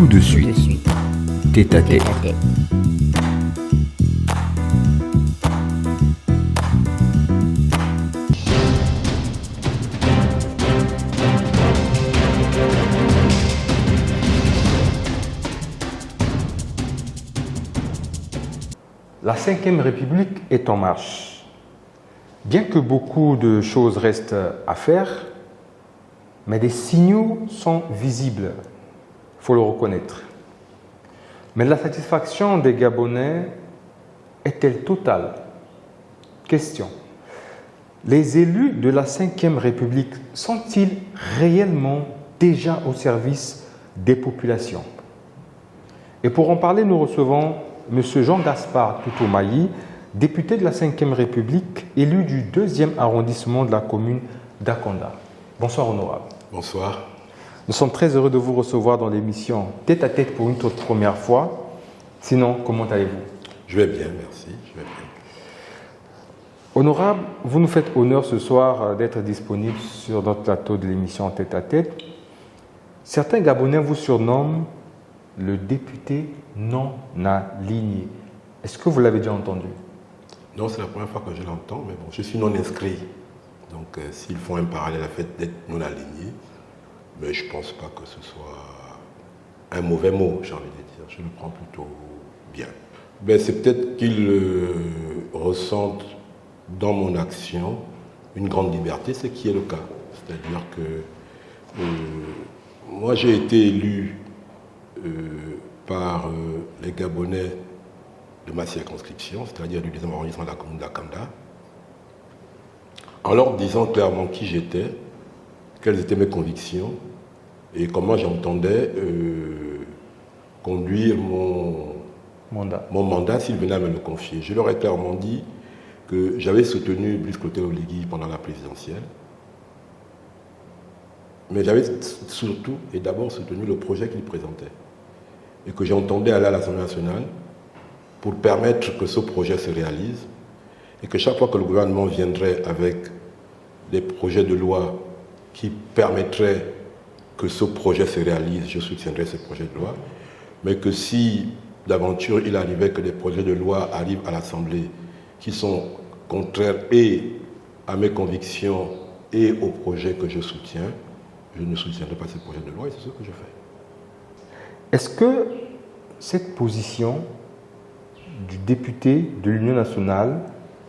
tout de suite. Tête à tête. La Ve République est en marche. Bien que beaucoup de choses restent à faire, mais des signaux sont visibles, il faut le reconnaître. Mais la satisfaction des Gabonais est-elle totale? Question. Les élus de la Ve République sont-ils réellement déjà au service des populations? Et pour en parler, nous recevons M. Jean-Gaspard Toutou-Mailly, député de la Ve République, élu du 2e arrondissement de la commune d'Akonda. Bonsoir, honorable. Bonsoir. Nous sommes très heureux de vous recevoir dans l'émission Tête à Tête pour une toute première fois. Sinon, comment allez-vous? Je vais bien, merci. Je vais bien. Honorable, vous nous faites honneur ce soir d'être disponible sur notre plateau de l'émission Tête à Tête. Certains Gabonais vous surnomment le député non aligné. Est-ce que vous l'avez déjà entendu? Non, c'est la première fois que je l'entends, mais bon, je suis non inscrit. Donc, s'ils font un parallèle à fait d'être non aligné, mais je ne pense pas que ce soit un mauvais mot, j'ai envie de dire. Je le prends plutôt bien. Ben, c'est peut-être qu'ils ressentent dans mon action une grande liberté, ce qui est le cas. C'est-à-dire que moi, j'ai été élu par les Gabonais de ma circonscription, c'est-à-dire du 2e arrondissement de la commune d'Akanda, en leur disant clairement qui j'étais, quelles étaient mes convictions et comment j'entendais conduire mon mandat s'ils venaient à me le confier. Je leur ai clairement dit que j'avais soutenu Brice Clotaire Oligui pendant la présidentielle, mais j'avais surtout et d'abord soutenu le projet qu'il présentait et que j'entendais aller à l'Assemblée nationale pour permettre que ce projet se réalise et que chaque fois que le gouvernement viendrait avec des projets de loi qui permettraient que ce projet se réalise, je soutiendrais ce projet de loi, mais que si d'aventure il arrivait que des projets de loi arrivent à l'Assemblée qui sont contraires et à mes convictions et au projet que je soutiens, je ne soutiendrai pas ces projets de loi et c'est ce que je fais. Est-ce que cette position du député de l'Union nationale,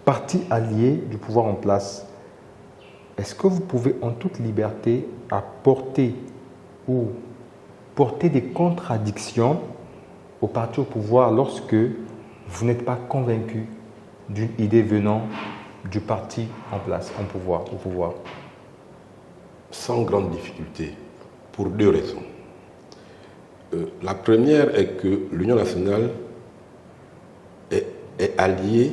parti allié du pouvoir en place, est-ce que vous pouvez en toute liberté apporter ou porter des contradictions au parti au pouvoir lorsque vous n'êtes pas convaincu d'une idée venant du parti en place, au pouvoir? Sans grande difficulté, pour deux raisons. La première est que l'Union nationale est alliée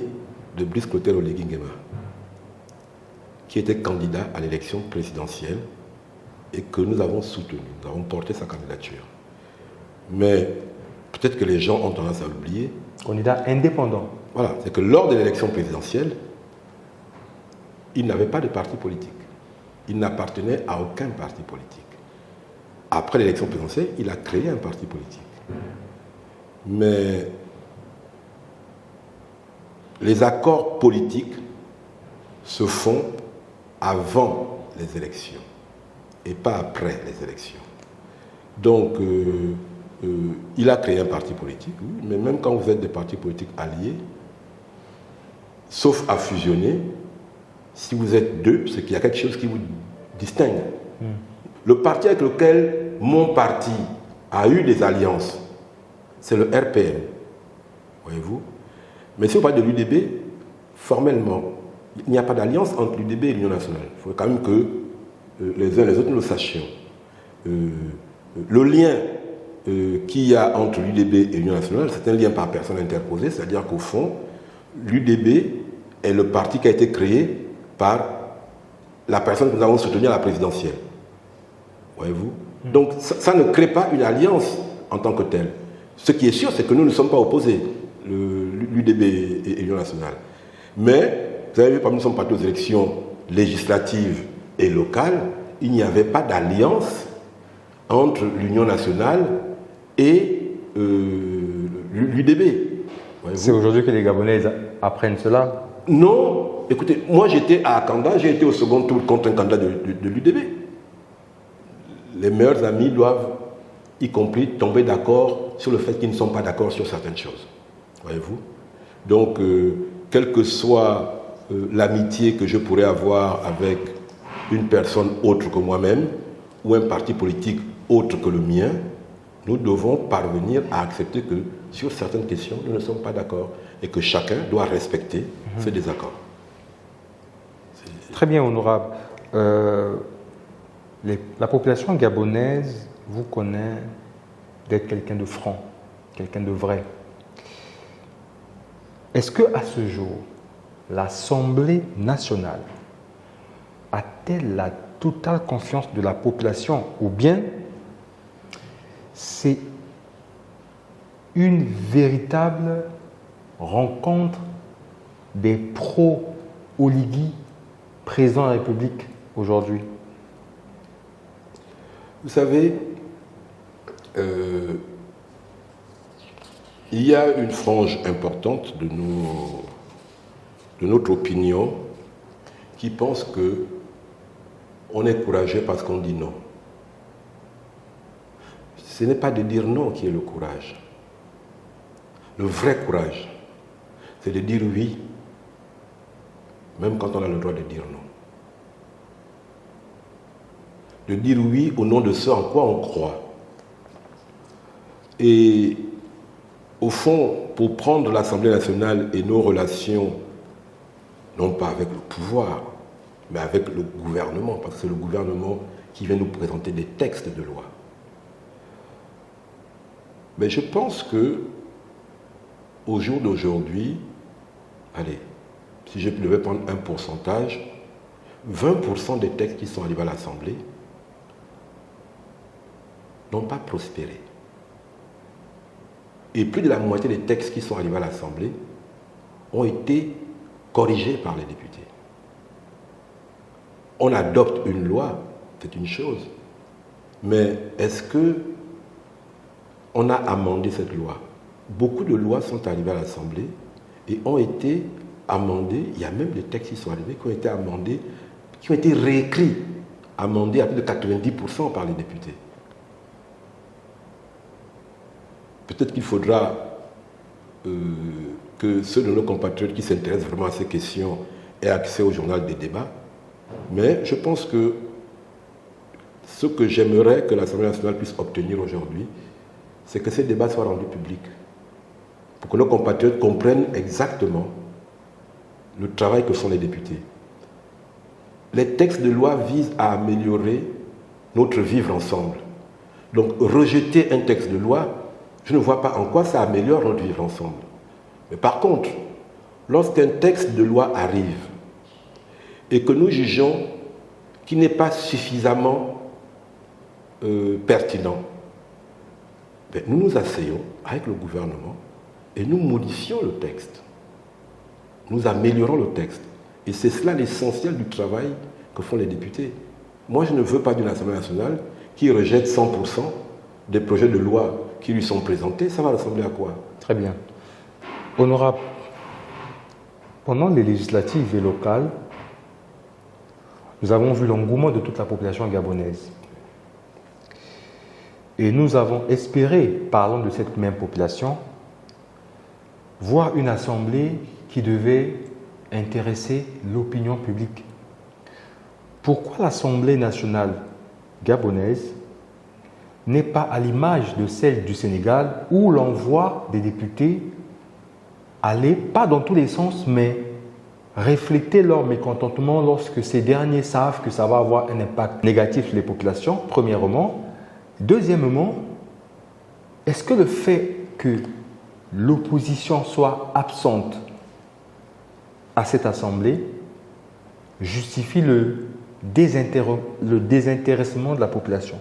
de Brice Clotaire Oligui Nguema, qui était candidat à l'élection présidentielle et que nous avons soutenu, nous avons porté sa candidature. Mais peut-être que les gens ont tendance à l'oublier. Candidat indépendant. Voilà, c'est que lors de l'élection présidentielle, il n'avait pas de parti politique. Il n'appartenait à aucun parti politique. Après l'élection présidentielle, il a créé un parti politique. Mais les accords politiques se font avant les élections et pas après les élections. Donc, il a créé un parti politique, oui, mais même quand vous êtes des partis politiques alliés, sauf à fusionner, si vous êtes deux, c'est qu'il y a quelque chose qui vous distingue. Le parti avec lequel mon parti a eu des alliances, c'est le RPM, voyez-vous. Mais si on parle de l'UDB, formellement, il n'y a pas d'alliance entre l'UDB et l'Union nationale. Il faut quand même que les uns et les autres nous le sachions. Le lien qu'il y a entre l'UDB et l'Union nationale, c'est un lien par personne interposée, c'est-à-dire qu'au fond, l'UDB est le parti qui a été créé par la personne que nous avons soutenue à la présidentielle. Voyez-vous? Donc ça ne crée pas une alliance en tant que telle. Ce qui est sûr, c'est que nous ne sommes pas opposés, l'UDB et l'Union nationale. Mais, vous avez vu, comme nous sommes partis aux élections législatives et locales, il n'y avait pas d'alliance entre l'Union nationale et l'UDB. C'est aujourd'hui que les Gabonais apprennent cela? Non, écoutez, moi j'étais à Akanda, j'ai été au second tour contre un candidat de l'UDB. Les meilleurs amis doivent, y compris, tomber d'accord sur le fait qu'ils ne sont pas d'accord sur certaines choses. Voyez-vous? Donc, quelle que soit l'amitié que je pourrais avoir avec une personne autre que moi-même, ou un parti politique autre que le mien, nous devons parvenir à accepter que sur certaines questions, nous ne sommes pas d'accord et que chacun doit respecter ses désaccords. Très bien, honorable. La population gabonaise vous connaît d'être quelqu'un de franc, quelqu'un de vrai. Est-ce qu'à ce jour, l'Assemblée nationale a-t-elle la totale confiance de la population ou bien c'est une véritable rencontre des pro-Oligui présents à la République aujourd'hui? Vous savez, il y a une frange importante de notre opinion qui pense que on est courageux parce qu'on dit non. Ce n'est pas de dire non qui est le courage. Le vrai courage, c'est de dire oui, même quand on a le droit de dire non. De dire oui au nom de ce en quoi on croit. Et au fond, pour prendre l'Assemblée nationale et nos relations, non pas avec le pouvoir, mais avec le gouvernement, parce que c'est le gouvernement qui vient nous présenter des textes de loi. Mais je pense que, au jour d'aujourd'hui, allez, si je devais prendre un pourcentage, 20% des textes qui sont arrivés à l'Assemblée n'ont pas prospéré. Et plus de la moitié des textes qui sont arrivés à l'Assemblée ont été corrigés par les députés. On adopte une loi, c'est une chose, mais est-ce que on a amendé cette loi? Beaucoup de lois sont arrivées à l'Assemblée et ont été amendées. Il y a même des textes qui sont arrivés qui ont été amendés, qui ont été réécrits, amendés à plus de 90% par les députés. Peut-être qu'il faudra que ceux de nos compatriotes qui s'intéressent vraiment à ces questions aient accès au journal des débats. Mais je pense que ce que j'aimerais que l'Assemblée nationale puisse obtenir aujourd'hui, c'est que ces débats soient rendus publics, pour que nos compatriotes comprennent exactement le travail que font les députés. Les textes de loi visent à améliorer notre vivre ensemble. Donc rejeter un texte de loi, je ne vois pas en quoi ça améliore notre vivre ensemble. Mais par contre, lorsqu'un texte de loi arrive et que nous jugeons qu'il n'est pas suffisamment pertinent, ben, nous nous asseyons avec le gouvernement et nous modifions le texte. Nous améliorons le texte. Et c'est cela l'essentiel du travail que font les députés. Moi, je ne veux pas d'une Assemblée nationale qui rejette 100% des projets de loi qui lui sont présentés. Ça va ressembler à quoi? Très bien. Honorable, pendant les législatives et locales, nous avons vu l'engouement de toute la population gabonaise. Et nous avons espéré, parlant de cette même population, voir une assemblée qui devait intéresser l'opinion publique. Pourquoi l'Assemblée nationale gabonaise n'est pas à l'image de celle du Sénégal où l'on voit des députés aller, pas dans tous les sens, mais refléter leur mécontentement lorsque ces derniers savent que ça va avoir un impact négatif sur les populations, premièrement. Deuxièmement, est-ce que le fait que l'opposition soit absente à cette assemblée justifie le désintéressement de la population?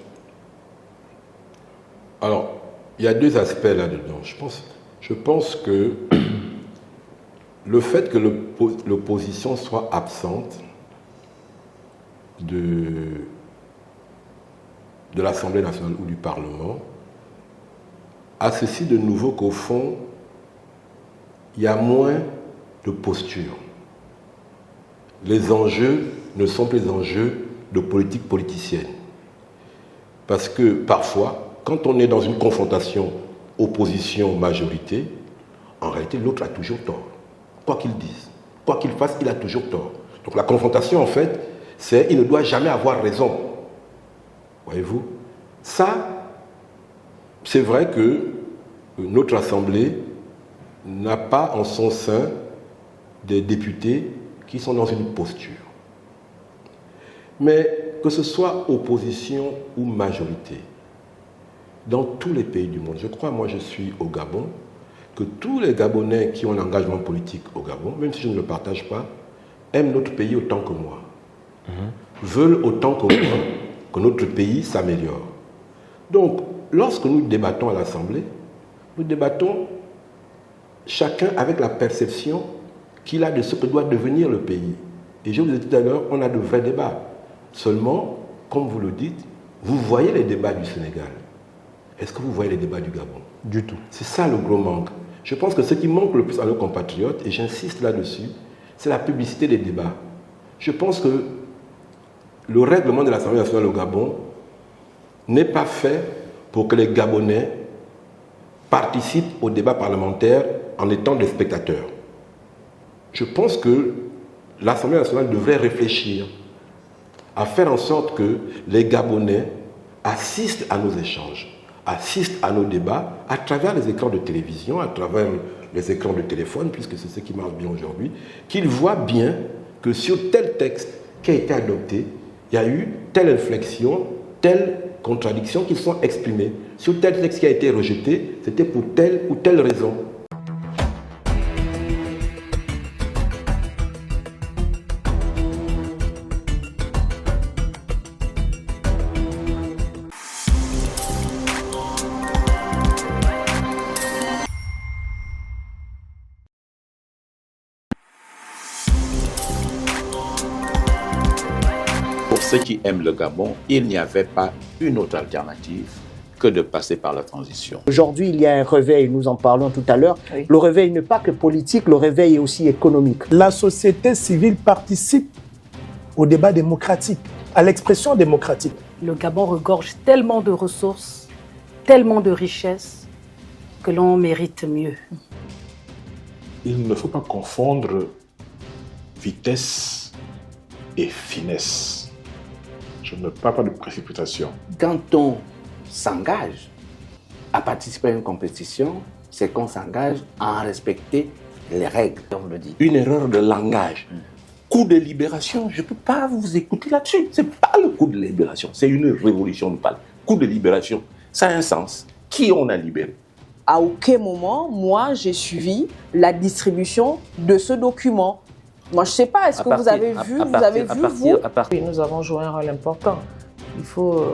Alors, il y a deux aspects là-dedans. Je pense que le fait que l'opposition soit absente de l'Assemblée nationale ou du Parlement a ceci de nouveau qu'au fond, il y a moins de posture. Les enjeux ne sont plus des enjeux de politique politicienne. Parce que parfois, quand on est dans une confrontation opposition-majorité, en réalité, l'autre a toujours tort. Quoi qu'il dise, quoi qu'il fasse, il a toujours tort. Donc la confrontation, en fait, c'est il ne doit jamais avoir raison. Voyez-vous? Ça, c'est vrai que notre Assemblée n'a pas en son sein des députés qui sont dans une posture. Mais que ce soit opposition ou majorité, dans tous les pays du monde, je crois, moi je suis au Gabon, que tous les Gabonais qui ont un engagement politique au Gabon, même si je ne le partage pas, aiment notre pays autant que moi, veulent autant que moi que notre pays s'améliore. Donc, lorsque nous débattons à l'Assemblée, nous débattons chacun avec la perception qu'il a de ce que doit devenir le pays. Et je vous ai dit tout à l'heure, on a de vrais débats. Seulement, comme vous le dites, vous voyez les débats du Sénégal. Est-ce que vous voyez les débats du Gabon? Du tout. C'est ça le gros manque. Je pense que ce qui manque le plus à nos compatriotes, et j'insiste là-dessus, c'est la publicité des débats. Je pense que le règlement de l'Assemblée nationale au Gabon n'est pas fait pour que les Gabonais participent au débat parlementaire en étant des spectateurs. Je pense que l'Assemblée nationale devrait réfléchir à faire en sorte que les Gabonais assistent à nos échanges, assistent à nos débats à travers les écrans de télévision, à travers les écrans de téléphone, puisque c'est ce qui marche bien aujourd'hui, qu'ils voient bien que sur tel texte qui a été adopté, il y a eu telle inflexion, telle contradiction qui sont exprimées. Sur tel texte qui a été rejeté, c'était pour telle ou telle raison. Pour ceux qui aiment le Gabon, il n'y avait pas une autre alternative que de passer par la transition. Aujourd'hui, il y a un réveil, nous en parlons tout à l'heure. Oui. Le réveil n'est pas que politique, le réveil est aussi économique. La société civile participe au débat démocratique, à l'expression démocratique. Le Gabon regorge tellement de ressources, tellement de richesses, que l'on mérite mieux. Il ne faut pas confondre vitesse et finesse. Je ne parle pas de précipitation. Quand on s'engage à participer à une compétition, c'est qu'on s'engage à en respecter les règles, on le dit. Une erreur de langage. Coup de libération, je ne peux pas vous écouter là-dessus. Ce n'est pas le coup de libération, c'est une révolution, nous parle. Coup de libération, ça a un sens. Qui on a libéré? À aucun moment, moi, j'ai suivi la distribution de ce document. Moi, je ne sais pas, est-ce que vous avez vu, Oui, nous avons joué un rôle important. Il faut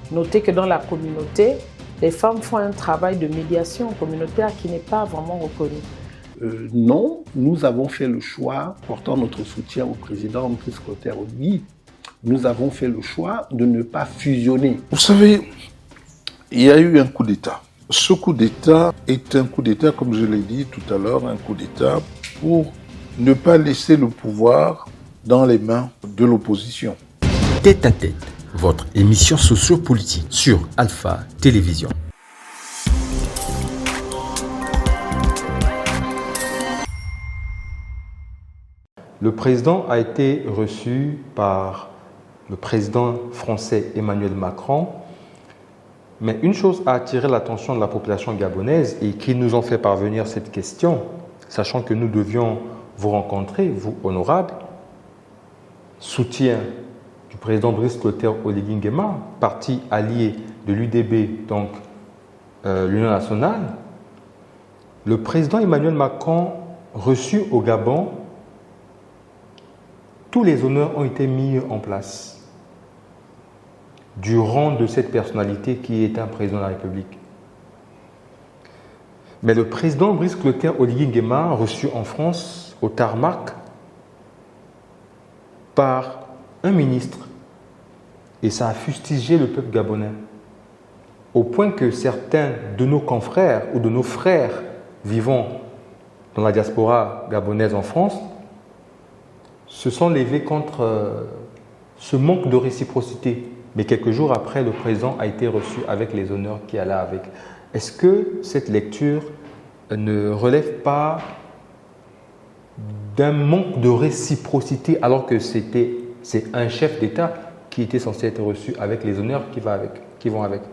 noter que dans la communauté, les femmes font un travail de médiation communautaire qui n'est pas vraiment reconnu. Non, nous avons fait le choix, portant notre soutien au président Brice Clotaire Oligui, nous avons fait le choix de ne pas fusionner. Vous savez, il y a eu un coup d'État. Ce coup d'État est un coup d'État, comme je l'ai dit tout à l'heure, un coup d'État pour ne pas laisser le pouvoir dans les mains de l'opposition. Tête à tête, votre émission socio-politique sur Alpha Télévision. Le président a été reçu par le président français Emmanuel Macron. Mais une chose a attiré l'attention de la population gabonaise et qui nous ont fait parvenir cette question, sachant que nous devions vous rencontrer, vous honorables, soutien du président Brice Clotaire Oligui Nguema, parti allié de l'UDB, donc l'Union nationale. Le président Emmanuel Macron reçu au Gabon, tous les honneurs ont été mis en place du rang de cette personnalité qui est un président de la République. Mais le président Brice Clotaire Oligui Nguema, reçu en France, au tarmac, par un ministre, et ça a fustigé le peuple gabonais. au point que certains de nos confrères ou de nos frères vivant dans la diaspora gabonaise en France se sont levés contre ce manque de réciprocité. Mais quelques jours après, le président a été reçu avec les honneurs qui allaient avec. Est-ce que cette lecture ne relève pas d'un manque de réciprocité alors que c'est un chef d'État qui était censé être reçu avec les honneurs qui vont avec?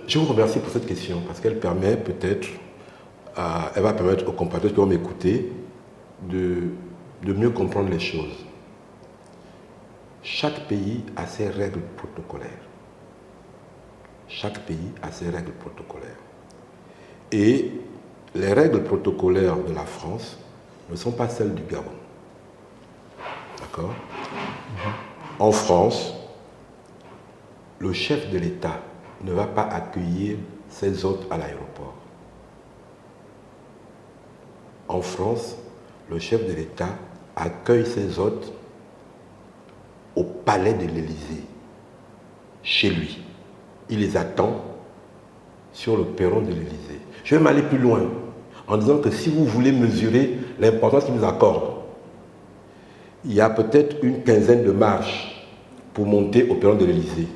Je vous remercie pour cette question parce qu'elle permet peut-être, elle va permettre aux compatriotes qui vont m'écouter de mieux comprendre les choses. Chaque pays a ses règles protocolaires. Chaque pays a ses règles protocolaires. Et les règles protocolaires de la France ne sont pas celles du Gabon. D'accord? En France, le chef de l'État ne va pas accueillir ses hôtes à l'aéroport. En France, le chef de l'État accueille ses hôtes au palais de l'Élysée, chez lui. Il les attend sur le perron de l'Élysée. Je vais m'aller plus loin en disant que si vous voulez mesurer l'importance qu'il nous accorde, il y a peut-être une quinzaine de marches pour monter au perron de l'Élysée.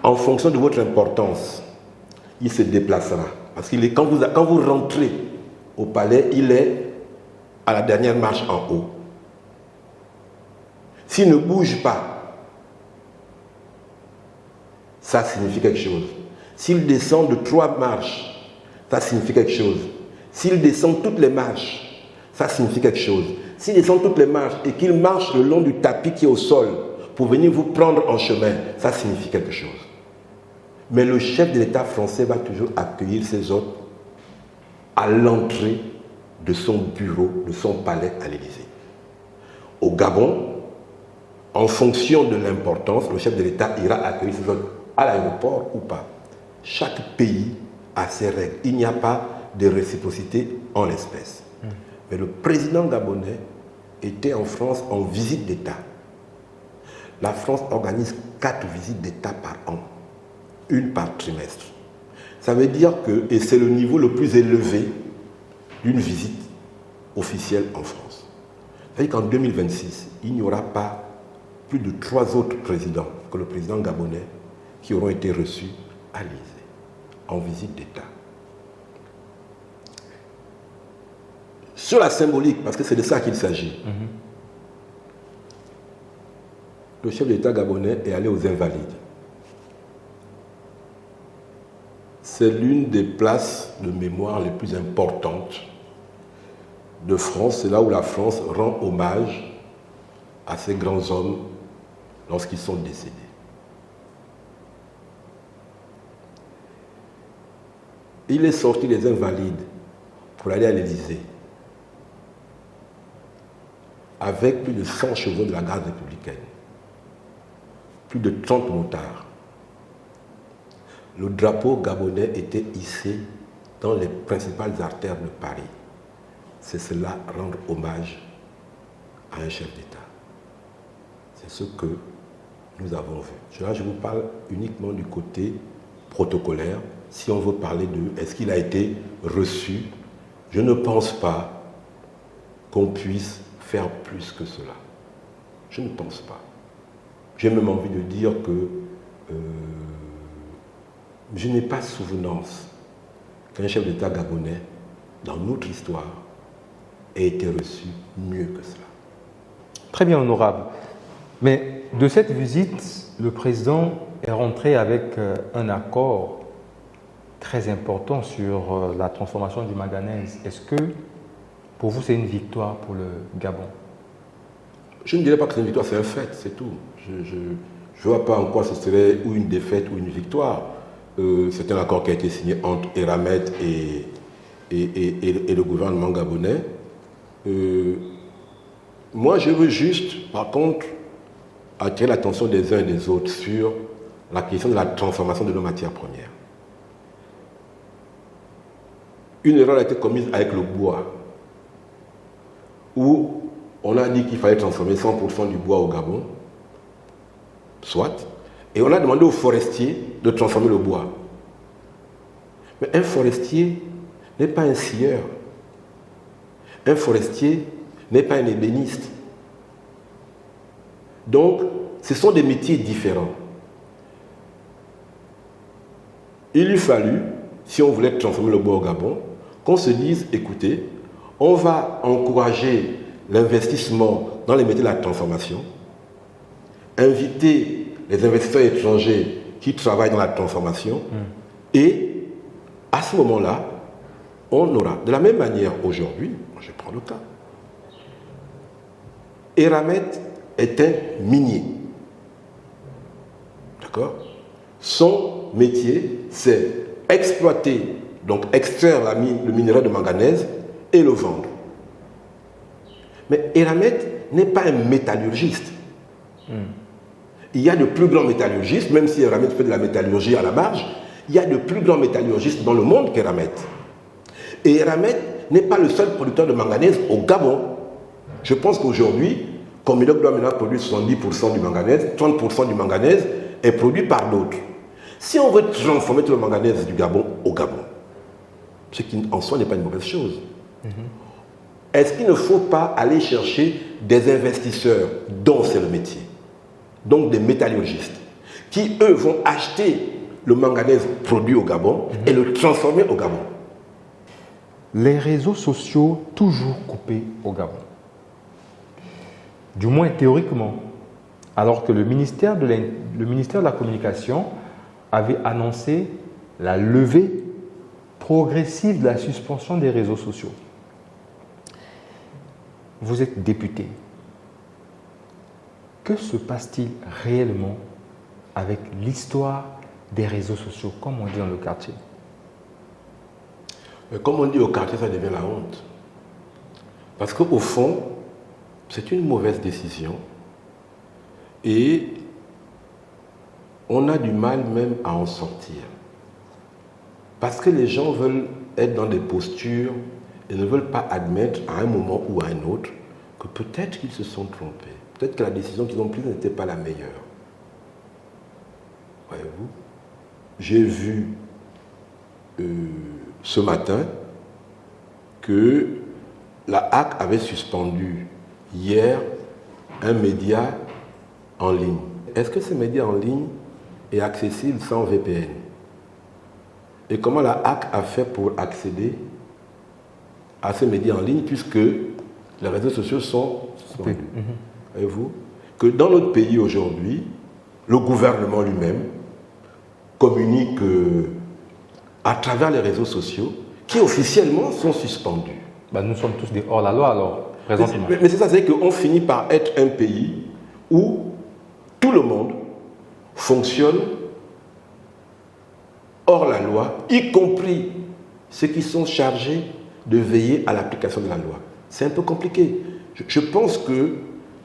En fonction de votre importance, il se déplacera. Parce que quand vous rentrez au palais, il est à la dernière marche en haut. S'il ne bouge pas, ça signifie quelque chose. S'il descend de 3 marches, ça signifie quelque chose. S'il descend toutes les marches, ça signifie quelque chose. S'il descend toutes les marches et qu'il marche le long du tapis qui est au sol pour venir vous prendre en chemin, ça signifie quelque chose. Mais le chef de l'État français va toujours accueillir ses hôtes à l'entrée de son bureau, de son palais à l'Élysée. Au Gabon, en fonction de l'importance, le chef de l'État ira accueillir ses hôtes à l'aéroport ou pas. Chaque pays a ses règles. Il n'y a pas de réciprocité en l'espèce. Mais le président gabonais était en France en visite d'État. La France organise 4 visites d'État par an, une par trimestre. Ça veut dire que, et c'est le niveau le plus élevé d'une visite officielle en France. Ça veut dire qu'en 2026, il n'y aura pas plus de 3 autres présidents que le président gabonais qui auront été reçus à l'Élysée en visite d'État. Sur la symbolique, parce que c'est de ça qu'il s'agit, le chef d'État gabonais est allé aux Invalides. C'est l'une des places de mémoire les plus importantes de France. C'est là où la France rend hommage à ces grands hommes lorsqu'ils sont décédés. Il est sorti des Invalides pour aller à l'Élysée avec plus de 100 chevaux de la garde républicaine, plus de 30 motards. Le drapeau gabonais était hissé dans les principales artères de Paris. C'est cela, rendre hommage à un chef d'État. C'est ce que nous avons vu. Là, je vous parle uniquement du côté protocolaire. Si on veut parler de est-ce qu'il a été reçu, je ne pense pas qu'on puisse faire plus que cela. Je ne pense pas. J'ai même envie de dire que je n'ai pas souvenance qu'un chef d'État gabonais, dans notre histoire, ait été reçu mieux que cela. Très bien, honorable. Mais de cette visite, le président est rentré avec un accord très important sur la transformation du manganèse. Est-ce que, pour vous, c'est une victoire pour le Gabon? Je ne dirais pas que c'est une victoire, c'est un fait, c'est tout. Je ne vois pas en quoi ce serait ou une défaite ou une victoire. C'est un accord qui a été signé entre Eramet et le gouvernement gabonais. Moi, je veux juste, par contre, attirer l'attention des uns et des autres sur la question de la transformation de nos matières premières. Une erreur a été commise avec le bois, où on a dit qu'il fallait transformer 100% du bois au Gabon, soit, et on a demandé aux forestiers de transformer le bois. Mais un forestier n'est pas un scieur. Un forestier n'est pas un ébéniste. Donc, ce sont des métiers différents. Il eût fallu, si on voulait transformer le bois au Gabon, qu'on se dise, écoutez, on va encourager l'investissement dans les métiers de la transformation, inviter les investisseurs étrangers qui travaillent dans la transformation, et à ce moment-là, on aura, de la même manière aujourd'hui, je prends le cas, Eramet est un minier. D'accord? Son métier, c'est exploiter, donc extraire le minerai de manganèse et le vendre. Mais Eramet n'est pas un métallurgiste. Il y a de plus grands métallurgistes, même si Eramet fait de la métallurgie à la marge, il y a de plus grands métallurgistes dans le monde qu'Eramet. Et Eramet n'est pas le seul producteur de manganèse au Gabon. Je pense qu'aujourd'hui, Comidoc doit maintenant produire 70% du manganèse, 30% du manganèse est produit par d'autres. Si on veut transformer tout le manganèse du Gabon au Gabon, ce qui en soi n'est pas une mauvaise chose, est-ce qu'il ne faut pas aller chercher des investisseurs dont c'est le métier, donc des métallurgistes, qui eux vont acheter le manganèse produit au Gabon et le transformer au Gabon? Les réseaux sociaux toujours coupés au Gabon. Du moins théoriquement. Alors que le ministère de la Communication avait annoncé la levée progressive de la suspension des réseaux sociaux. Vous êtes député. Que se passe-t-il réellement avec l'histoire des réseaux sociaux, comme on dit dans le quartier? Mais comme on dit au quartier, ça devient la honte. Parce qu'au fond, c'est une mauvaise décision et on a du mal même à en sortir. Parce que les gens veulent être dans des postures et ne veulent pas admettre à un moment ou à un autre que peut-être qu'ils se sont trompés. Peut-être que la décision qu'ils ont prise n'était pas la meilleure. Voyez-vous? J'ai vu ce matin que la HAC avait suspendu hier un média en ligne. Est-ce que ce média en ligne est accessible sans VPN? Et comment la HAC a fait pour accéder à ces médias en ligne puisque les réseaux sociaux sont suspendus? Voyez-vous? Que dans notre pays aujourd'hui, le gouvernement lui-même communique à travers les réseaux sociaux qui officiellement sont suspendus. Nous sommes tous des hors-la-loi alors, présentement. Mais c'est ça, c'est qu'on finit par être un pays où tout le monde fonctionne hors la loi, y compris ceux qui sont chargés de veiller à l'application de la loi. C'est un peu compliqué. Je pense que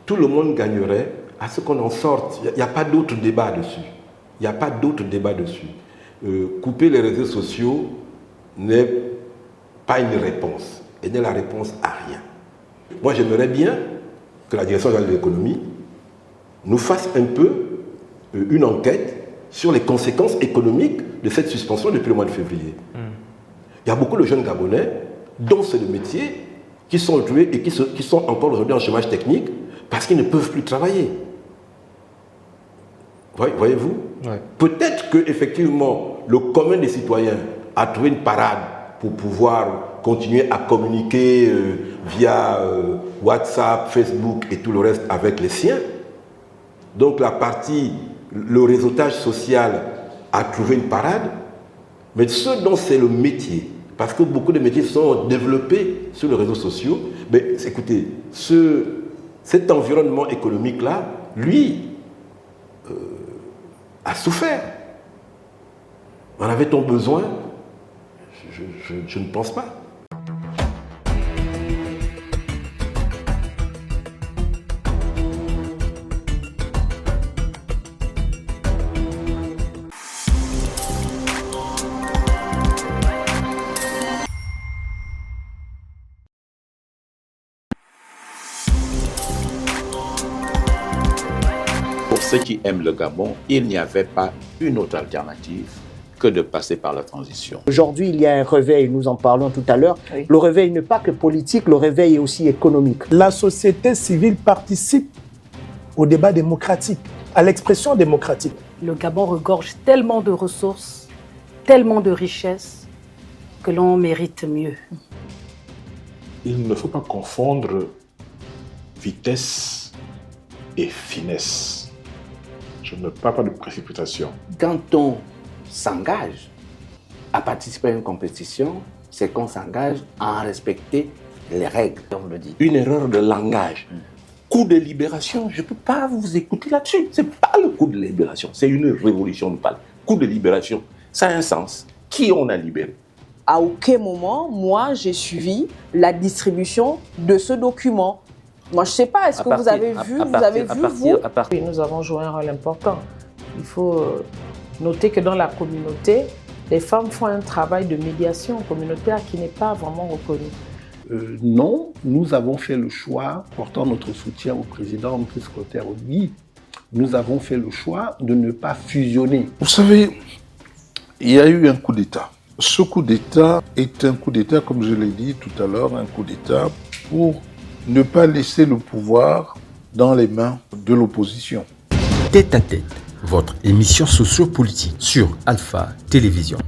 tout le monde gagnerait à ce qu'on en sorte. Il n'y a pas d'autre débat dessus. Il n'y a pas d'autre débat dessus. Couper les réseaux sociaux n'est pas une réponse. Et n'est la réponse à rien. Moi, j'aimerais bien que la Direction générale de l'économie nous fasse un peu une enquête sur les conséquences économiques de cette suspension depuis le mois de février. Il y a beaucoup de jeunes Gabonais, dont c'est le métier, qui sont retrouvés et qui sont encore aujourd'hui en chômage technique parce qu'ils ne peuvent plus travailler. Voyez-vous? Peut-être qu'effectivement, le commun des citoyens a trouvé une parade pour pouvoir continuer à communiquer via WhatsApp, Facebook et tout le reste avec les siens. Donc la partie, le réseautage social a trouvé une parade, mais ceux dont c'est le métier, parce que beaucoup de métiers sont développés sur les réseaux sociaux, mais écoutez, cet environnement économique-là, lui, a souffert. En avait-on besoin? Je ne pense pas. Pour ceux qui aiment le Gabon, il n'y avait pas une autre alternative que de passer par la transition. Aujourd'hui, il y a un réveil, nous en parlons tout à l'heure. Oui. Le réveil n'est pas que politique, le réveil est aussi économique. La société civile participe au débat démocratique, à l'expression démocratique. Le Gabon regorge tellement de ressources, tellement de richesses, que l'on mérite mieux. Il ne faut pas confondre vitesse et finesse. Je ne parle pas de précipitation. Quand on s'engage à participer à une compétition, c'est qu'on s'engage à en respecter les règles, on le dit. Une erreur de langage. Coup de libération, je ne peux pas vous écouter là-dessus. Ce n'est pas le coup de libération, c'est une révolution, nous parle. Coup de libération, ça a un sens. Qui on a libéré? À aucun moment, moi, j'ai suivi la distribution de ce document. Moi, je ne sais pas, est-ce que vous avez vu, Oui, nous avons joué un rôle important. Il faut noter que dans la communauté, les femmes font un travail de médiation communautaire qui n'est pas vraiment reconnu. Non, nous avons fait le choix, portant notre soutien au président Brice Clotaire Oligui, nous avons fait le choix de ne pas fusionner. Vous savez, il y a eu un coup d'État. Ce coup d'État est un coup d'État, comme je l'ai dit tout à l'heure, un coup d'État pour ne pas laisser le pouvoir dans les mains de l'opposition. Tête à tête, votre émission sociopolitique sur Alpha Télévision.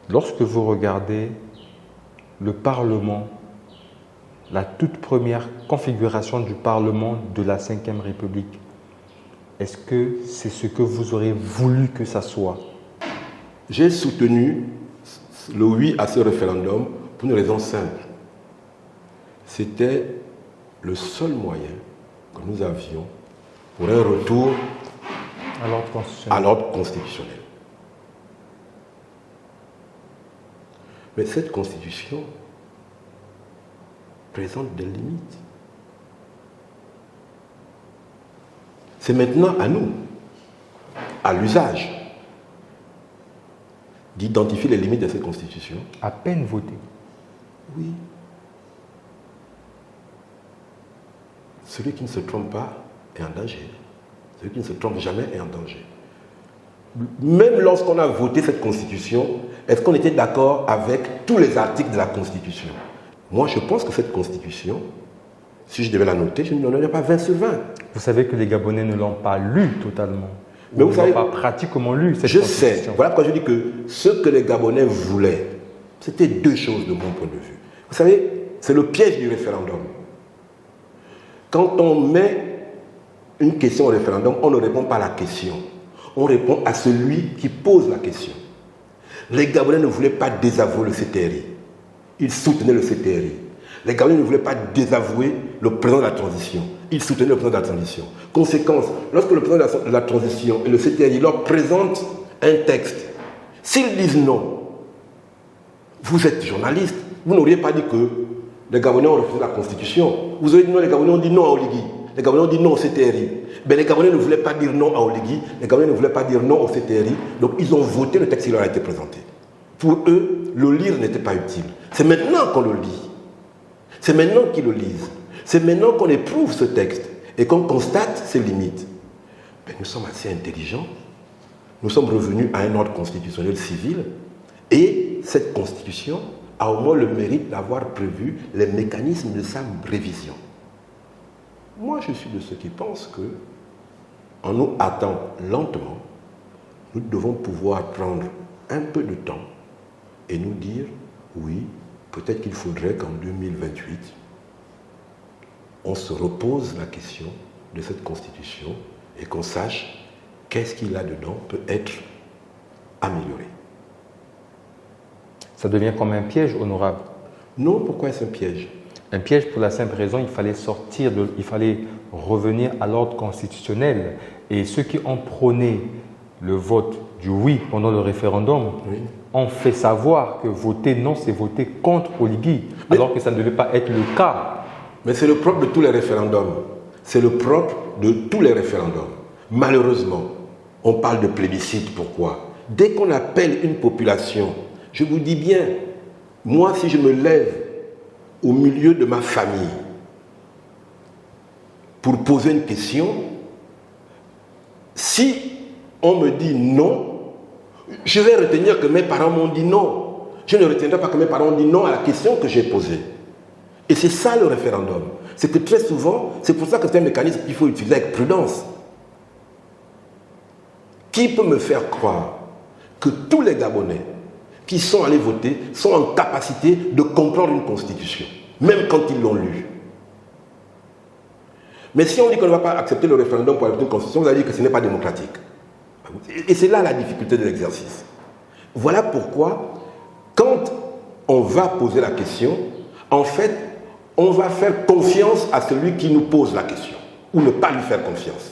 Lorsque vous regardez le Parlement, la toute première configuration du Parlement de la Ve République, est-ce que c'est ce que vous aurez voulu que ça soit? J'ai soutenu le oui à ce référendum pour une raison simple. C'était le seul moyen que nous avions pour un retour à l'ordre constitutionnel. Mais cette constitution présente des limites. C'est maintenant à nous, à l'usage, d'identifier les limites de cette constitution. À peine voté. Oui. Celui qui ne se trompe pas est en danger. Celui qui ne se trompe jamais est en danger. Même lorsqu'on a voté cette constitution, est-ce qu'on était d'accord avec tous les articles de la constitution? Moi, je pense que cette constitution, si je devais la noter, je ne donnerais pas 20 sur 20. Vous savez que les Gabonais ne l'ont pas lu totalement. Mais vous savez, pas pratiquement lu cette je constitution. sais. Voilà pourquoi je dis que ce que les Gabonais voulaient, c'était deux choses de mon point de vue. Vous savez, c'est le piège du référendum. Quand on met une question au référendum, on ne répond pas à la question. On répond à celui qui pose la question. Les Gabonais ne voulaient pas désavouer le CTRI. Ils soutenaient le CTRI. Les Gabonais ne voulaient pas désavouer le président de la transition. Ils soutenaient le président de la transition. Conséquence, lorsque le président de la transition et le CTRI leur présentent un texte, s'ils disent non, vous êtes journaliste, vous n'auriez pas dit que les Gabonais ont refusé la constitution. Vous auriez dit non, les Gabonais ont dit non à Oligui. Les Gabonais ont dit non au CTRI. Ben, les Gabonais ne voulaient pas dire non à Oligui, les Gabonais ne voulaient pas dire non au CTRI, donc ils ont voté le texte qui leur a été présenté. Pour eux, le lire n'était pas utile. C'est maintenant qu'on le lit. C'est maintenant qu'ils le lisent. C'est maintenant qu'on éprouve ce texte et qu'on constate ses limites. Ben, nous sommes assez intelligents. Nous sommes revenus à un ordre constitutionnel civil et cette constitution a au moins le mérite d'avoir prévu les mécanismes de sa révision. Moi, je suis de ceux qui pensent que, en nous hâtant lentement, nous devons pouvoir prendre un peu de temps et nous dire, oui, peut-être qu'il faudrait qu'en 2028, on se repose la question de cette constitution et qu'on sache qu'est-ce qu'il y a dedans peut être amélioré. Ça devient comme un piège, honorable. Non, pourquoi est-ce un piège? Un piège pour la simple raison, il fallait revenir à l'ordre constitutionnel. Et ceux qui ont prôné le vote du oui pendant le référendum ont fait savoir que voter non, c'est voter contre Oligui, alors que ça ne devait pas être le cas. Mais c'est le propre de tous les référendums. C'est le propre de tous les référendums. Malheureusement, on parle de plébiscite. Pourquoi? Dès qu'on appelle une population Je vous dis bien, moi, si je me lève au milieu de ma famille pour poser une question, si on me dit non, je vais retenir que mes parents m'ont dit non. Je ne retiendrai pas que mes parents ont dit non à la question que j'ai posée. Et c'est ça le référendum. C'est que très souvent, c'est pour ça que c'est un mécanisme qu'il faut utiliser avec prudence. Qui peut me faire croire que tous les Gabonais qui sont allés voter sont en capacité de comprendre une constitution, même quand ils l'ont lue? Mais si on dit qu'on ne va pas accepter le référendum pour adopter une constitution, vous allez dire que ce n'est pas démocratique. Et c'est là la difficulté de l'exercice. Voilà pourquoi, quand on va poser la question, en fait, on va faire confiance à celui qui nous pose la question, ou ne pas lui faire confiance.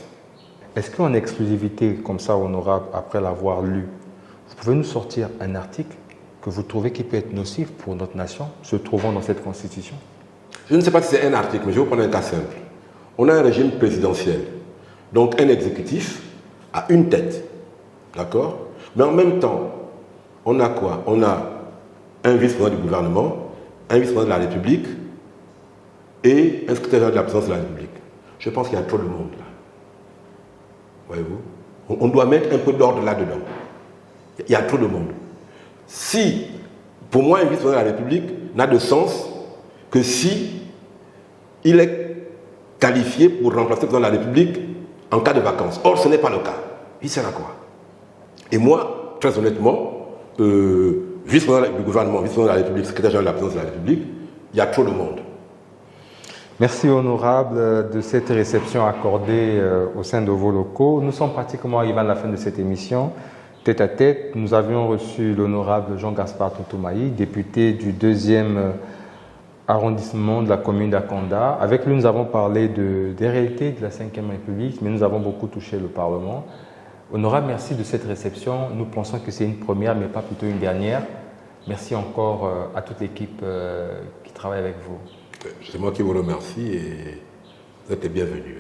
Est-ce qu'en exclusivité, comme ça, honorable, après l'avoir lu, vous pouvez nous sortir un article que vous trouvez qui peut être nocif pour notre nation, se trouvant dans cette constitution? Je ne sais pas si c'est un article, mais je vais vous prendre un cas simple. On a un régime présidentiel, donc un exécutif à une tête, d'accord? Mais en même temps, on a quoi? On a un vice-président du gouvernement, un vice-président de la République et un secrétaire général de la présidence de la République. Je pense qu'il y a trop de monde là. Voyez-vous? On doit mettre un peu d'ordre là-dedans. Il y a trop de monde. Si, pour moi, un vice-président de la République n'a de sens que si il est qualifié pour remplacer le président de la République en cas de vacances. Or, ce n'est pas le cas. Il sert à quoi? Et moi, très honnêtement, vice-président du gouvernement, vice-président de la République, secrétaire général de la présidence de la République, il y a trop de monde. Merci honorable de cette réception accordée au sein de vos locaux. Nous sommes pratiquement arrivés à la fin de cette émission. Tête à tête, nous avions reçu l'honorable Jean-Gaspard Toutoumaï, député du 2e arrondissement de la commune d'Akonda. Avec lui, nous avons parlé des réalités de la 5e République, mais nous avons beaucoup touché le Parlement. Honorable, merci de cette réception. Nous pensons que c'est une première, mais pas plutôt une dernière. Merci encore à toute l'équipe qui travaille avec vous. C'est moi qui vous remercie et vous êtes les bienvenus.